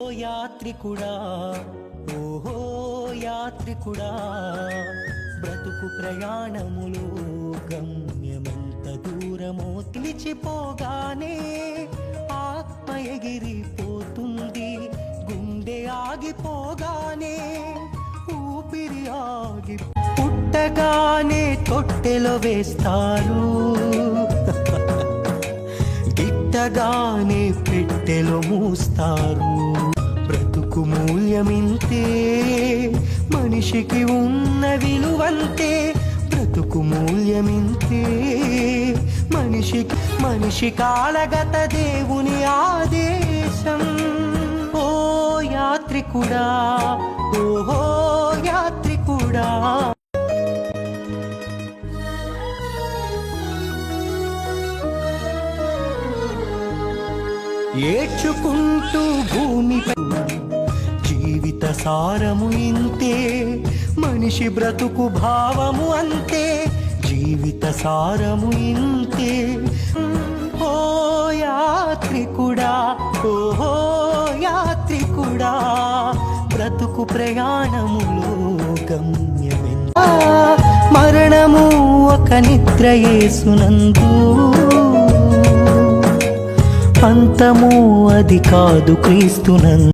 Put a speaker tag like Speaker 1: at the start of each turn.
Speaker 1: యాత్రికుడా ఓహో యాత్రికుడా బ్రతుకు ప్రయాణములో గమ్యమంత దూరమో నిలిచిపోగానే ఆత్మ ఎగిరిపోతుంది, గుండె ఆగిపోగానే ఊపిరి ఆగి పుట్టగానే తొట్టెలో వేస్తారు, గిట్టగానే పెట్టెలో మూస్తారు. బ్రతుకు మూల్యమింతే, మనిషికి ఉన్న విలువంతే. బ్రతుకు మూల్యమింతే, మనిషి కాలగత దేవుని ఆదేశం. ఓ యాత్రికుడా ఓహో యాత్రికుడా. ఏడ్చుకుంటూ భూమిపై జీవిత సారము ఇంతే, మనిషి బ్రతుకు భావము అంతే. జీవిత సారము ఇంతే. ఓ యాత్రికుడా ఓహో యాత్రికుడా బ్రతుకు ప్రయాణములో గమ్యమెంత. మరణము ఒక నిద్ర యేసునందు, అంతము అది కాదు క్రీస్తునందు.